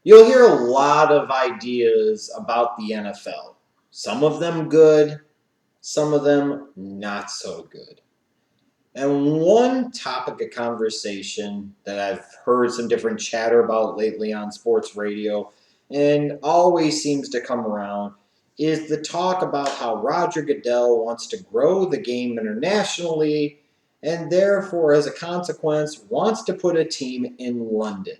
You'll hear a lot of ideas about the NFL. Some of them good, some of them not so good. And one topic of conversation that I've heard some different chatter about lately on sports radio and always seems to come around is the talk about how Roger Goodell wants to grow the game internationally and therefore, as a consequence, wants to put a team in London.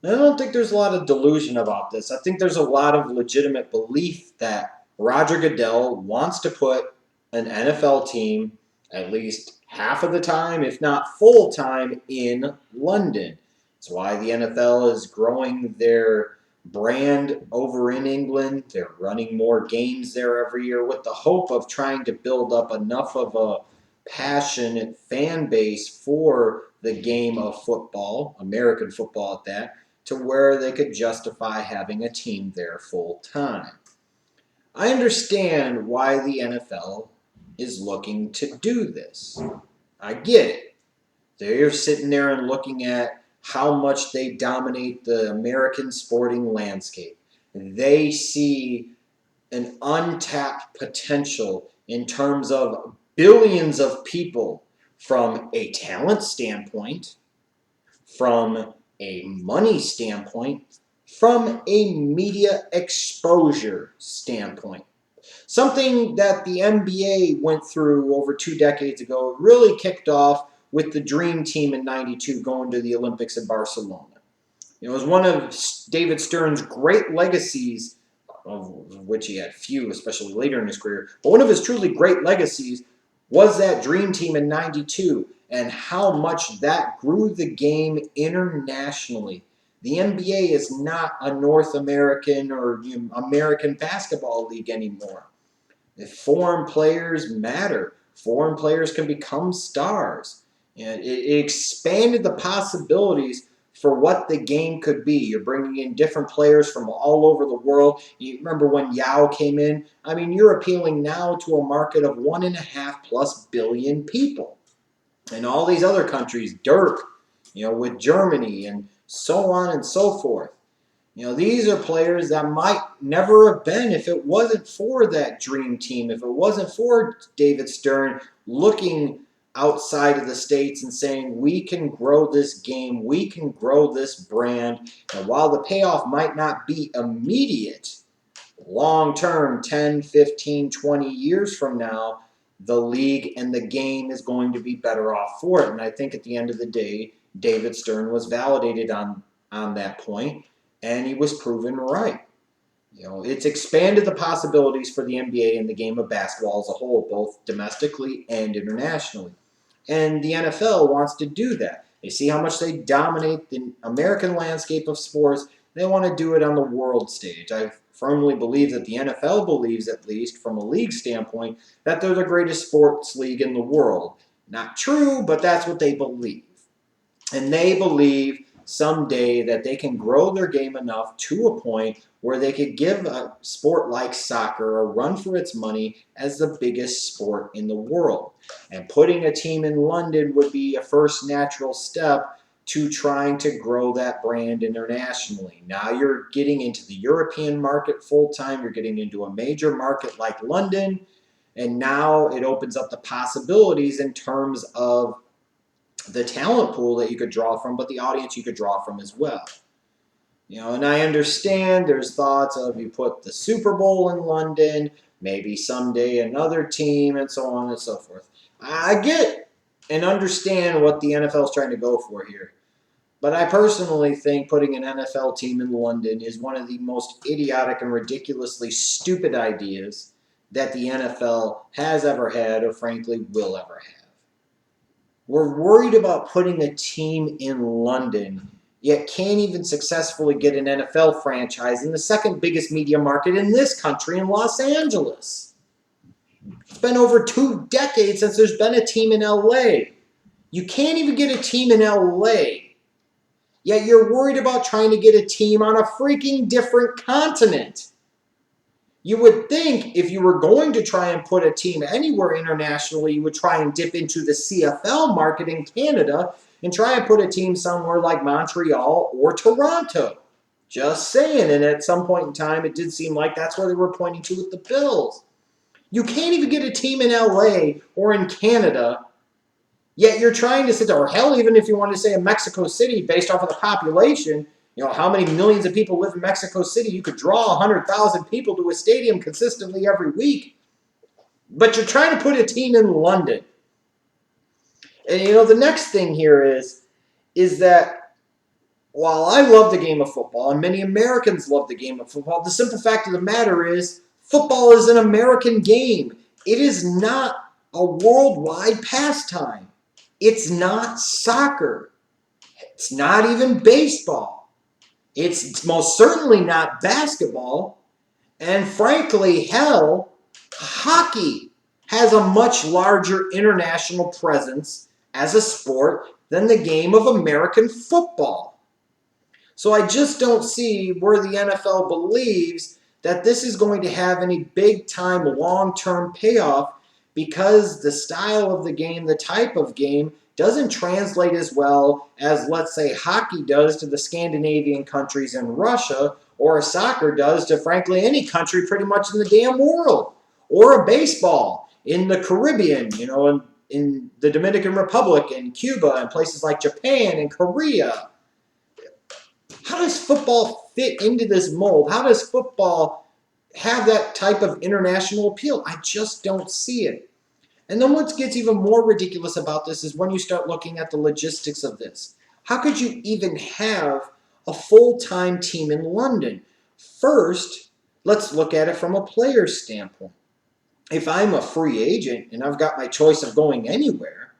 I don't think there's a lot of delusion about this. I think there's a lot of legitimate belief that Roger Goodell wants to put an NFL team at least half of the time, if not full time, in London. That's why the NFL is growing their brand over in England. They're running more games there every year with the hope of trying to build up enough of a passionate fan base for the game of football, American football at that, to where they could justify having a team there full time. I understand why the NFL is looking to do this. I get it. They're sitting there and looking at how much they dominate the American sporting landscape. They see an untapped potential in terms of billions of people from a talent standpoint, from a money standpoint, from a media exposure standpoint. Something that the NBA went through over 2 decades ago really kicked off with the Dream Team in '92 going to the Olympics in Barcelona. It was one of David Stern's great legacies, of which he had few, especially later in his career, but one of his truly great legacies was that Dream Team in '92 and how much that grew the game internationally. The NBA is not a North American or American basketball league anymore. If foreign players matter, foreign players can become stars. And it expanded the possibilities for what the game could be. You're bringing in different players from all over the world. You remember when Yao came in? I mean, you're appealing now to a market of 1.5+ billion people. And all these other countries, Dirk, with Germany and so on and so forth. These are players that might never have been if it wasn't for that dream team, if it wasn't for David Stern looking outside of the States and saying, we can grow this game, we can grow this brand. And while the payoff might not be immediate, long term, 10, 15, 20 years from now, the league and the game is going to be better off for it. And I think at the end of the day, David Stern was validated on that point, and he was proven right. It's expanded the possibilities for the NBA and the game of basketball as a whole, both domestically and internationally. And the NFL wants to do that. They see how much they dominate the American landscape of sports. They want to do it on the world stage. I firmly believe that the NFL believes, at least from a league standpoint, that they're the greatest sports league in the world. Not true, but that's what they believe. And they believe someday that they can grow their game enough to a point where they could give a sport like soccer a run for its money as the biggest sport in the world. And putting a team in London would be a first natural step to trying to grow that brand internationally. Now you're getting into the European market full time, you're getting into a major market like London, and now it opens up the possibilities in terms of the talent pool that you could draw from, but the audience you could draw from as well. And I understand there's thoughts of you put the Super Bowl in London, maybe someday another team, and so on and so forth. I get and understand what the NFL is trying to go for here. But I personally think putting an NFL team in London is one of the most idiotic and ridiculously stupid ideas that the NFL has ever had or frankly will ever have. We're worried about putting a team in London, yet can't even successfully get an NFL franchise in the second biggest media market in this country, in Los Angeles. It's been over 2 decades since there's been a team in LA. You can't even get a team in LA. Yet you're worried about trying to get a team on a freaking different continent. You would think if you were going to try and put a team anywhere internationally, you would try and dip into the CFL market in Canada and try and put a team somewhere like Montreal or Toronto. Just saying. And at some point in time, it did seem like that's where they were pointing to with the Bills. You can't even get a team in LA or in Canada, yet you're trying to sit there, or hell, even if you want to say in Mexico City, based off of the population, how many millions of people live in Mexico City? You could draw 100,000 people to a stadium consistently every week. But you're trying to put a team in London. And the next thing here is that while I love the game of football, and many Americans love the game of football, the simple fact of the matter is football is an American game. It is not a worldwide pastime. It's not soccer. It's not even baseball. It's most certainly not basketball. And frankly, hell, hockey has a much larger international presence as a sport than the game of American football. So I just don't see where the NFL believes that this is going to have any big-time, long-term payoff because the style of the game, the type of game, doesn't translate as well as, let's say, hockey does to the Scandinavian countries and Russia, or a soccer does to, frankly, any country pretty much in the damn world, or a baseball in the Caribbean, in the Dominican Republic and Cuba and places like Japan and Korea. How does football fit into this mold? How does football have that type of international appeal? I just don't see it. And then what gets even more ridiculous about this is when you start looking at the logistics of this. How could you even have a full-time team in London? First, let's look at it from a player's standpoint. If I'm a free agent and I've got my choice of going anywhere,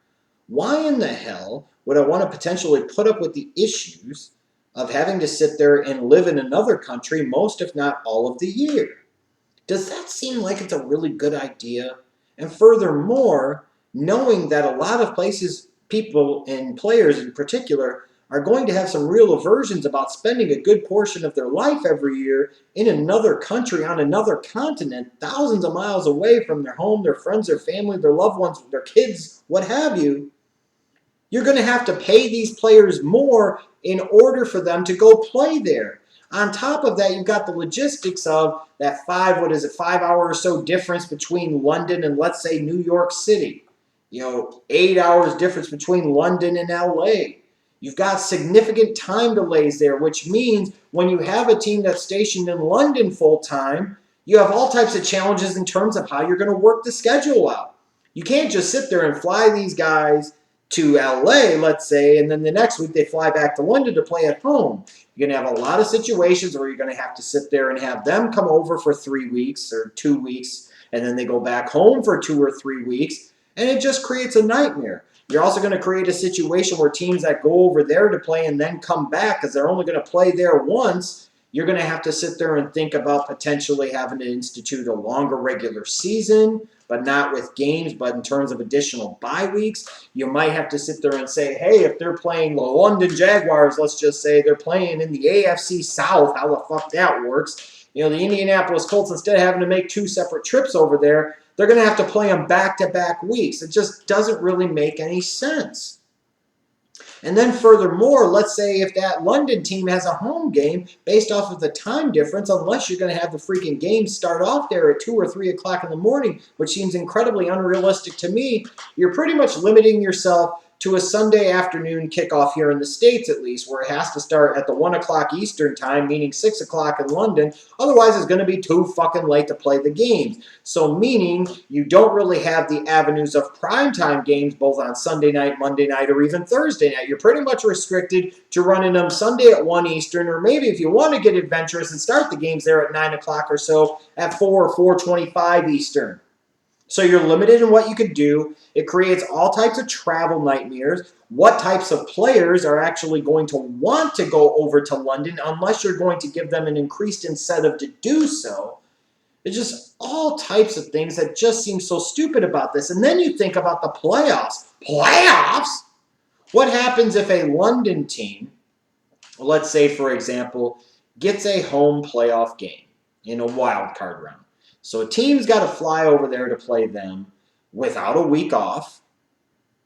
why in the hell would I want to potentially put up with the issues of having to sit there and live in another country most, if not all, of the year? Does that seem like it's a really good idea? And furthermore, knowing that a lot of places, people and players in particular, are going to have some real aversions about spending a good portion of their life every year in another country, on another continent, thousands of miles away from their home, their friends, their family, their loved ones, their kids, what have you, you're going to have to pay these players more in order for them to go play there. On top of that, you've got the logistics of that 5 hour or so difference between London and, let's say, New York City. 8 hours difference between London and LA. You've got significant time delays there, which means when you have a team that's stationed in London full time, you have all types of challenges in terms of how you're going to work the schedule out. You can't just sit there and fly these guys to LA, let's say, and then the next week they fly back to London to play at home. You're going to have a lot of situations where you're going to have to sit there and have them come over for 3 weeks or 2 weeks, and then they go back home for 2 or 3 weeks, and it just creates a nightmare. You're also going to create a situation where teams that go over there to play and then come back, because they're only going to play there once, you're going to have to sit there and think about potentially having to institute a longer regular season, but not with games, but in terms of additional bye weeks. You might have to sit there and say, hey, if they're playing the London Jaguars, let's just say they're playing in the AFC South, how the fuck that works. The Indianapolis Colts, instead of having to make 2 separate trips over there, they're going to have to play them back-to-back weeks. It just doesn't really make any sense. And then furthermore, let's say if that London team has a home game based off of the time difference, unless you're going to have the freaking game start off there at 2 or 3 o'clock in the morning, which seems incredibly unrealistic to me, you're pretty much limiting yourself to a Sunday afternoon kickoff here in the States at least, where it has to start at the 1 o'clock Eastern time, meaning 6 o'clock in London. Otherwise, it's going to be too fucking late to play the games. So meaning you don't really have the avenues of primetime games both on Sunday night, Monday night, or even Thursday night. You're pretty much restricted to running them Sunday at 1 Eastern, or maybe if you want to get adventurous and start the games there at 9 o'clock or so at 4 or 4:25 Eastern. So you're limited in what you could do. It creates all types of travel nightmares. What types of players are actually going to want to go over to London unless you're going to give them an increased incentive to do so? It's just all types of things that just seem so stupid about this. And then you think about the playoffs. Playoffs? What happens if a London team, let's say for example, gets a home playoff game in a wild card round? So a team's got to fly over there to play them without a week off,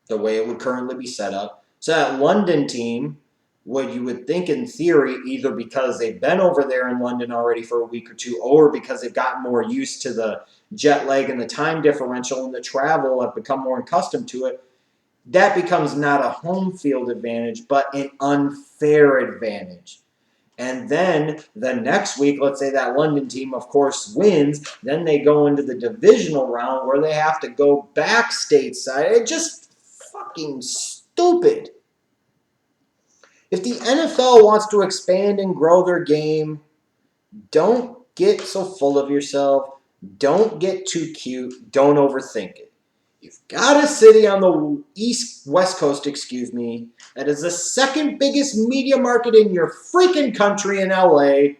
the way it would currently be set up. So that London team what you would think in theory, either because they've been over there in London already for a week or two, or because they've gotten more used to the jet lag and the time differential and the travel, have become more accustomed to it, that becomes not a home field advantage, but an unfair advantage. And then the next week, let's say that London team, of course, wins. Then they go into the divisional round where they have to go back stateside. It's just fucking stupid. If the NFL wants to expand and grow their game, don't get so full of yourself. Don't get too cute. Don't overthink it. You've got a city on the west coast, that is the second biggest media market in your freaking country in LA.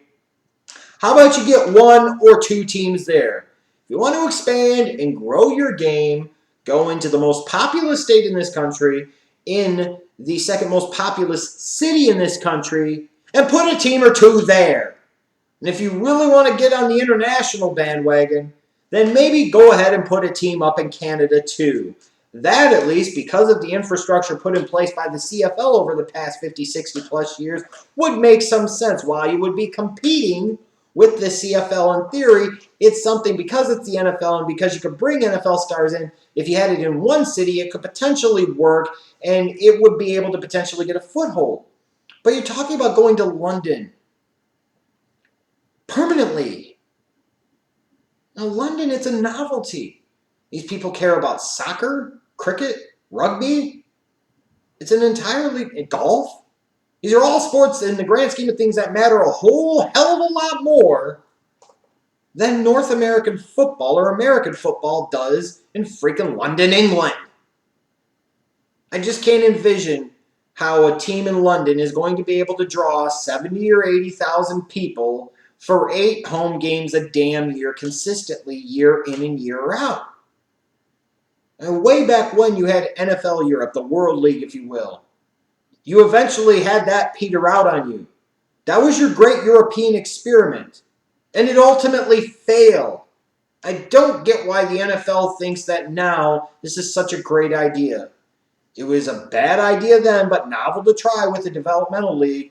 How about you get one or two teams there? If you want to expand and grow your game, go into the most populous state in this country, in the second most populous city in this country, and put a team or two there. And if you really want to get on the international bandwagon, then maybe go ahead and put a team up in Canada too. That, at least, because of the infrastructure put in place by the CFL over the past 50, 60 plus years, would make some sense. While you would be competing with the CFL in theory, it's something, because it's the NFL and because you could bring NFL stars in, if you had it in one city, it could potentially work and it would be able to potentially get a foothold. But you're talking about going to London permanently. Now, London, it's a novelty. These people care about soccer, cricket, rugby. It's an entirely golf. These are all sports in the grand scheme of things that matter a whole hell of a lot more than North American football or American football does in freaking London, England. I just can't envision how a team in London is going to be able to draw 70 or 80,000 people for 8 home games a damn year consistently, year in and year out. And way back when you had NFL Europe, the World League, if you will, you eventually had that peter out on you. That was your great European experiment. And it ultimately failed. I don't get why the NFL thinks that now this is such a great idea. It was a bad idea then, but novel to try with a developmental league.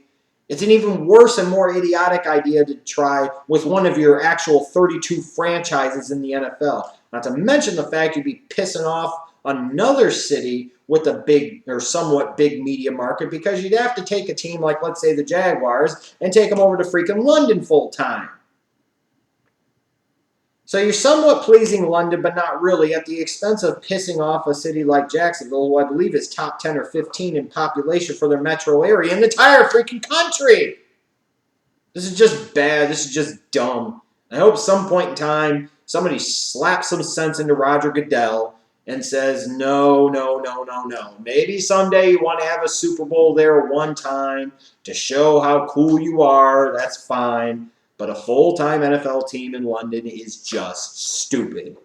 It's an even worse and more idiotic idea to try with one of your actual 32 franchises in the NFL. Not to mention the fact you'd be pissing off another city with a big or somewhat big media market, because you'd have to take a team like, let's say, the Jaguars and take them over to freaking London full time. So you're somewhat pleasing London, but not really, at the expense of pissing off a city like Jacksonville, who I believe is top 10 or 15 in population for their metro area in the entire freaking country. This is just bad. This is just dumb. I hope some point in time somebody slaps some sense into Roger Goodell and says, no, no, no, no, no. Maybe someday you want to have a Super Bowl there one time to show how cool you are. That's fine. But a full-time NFL team in London is just stupid.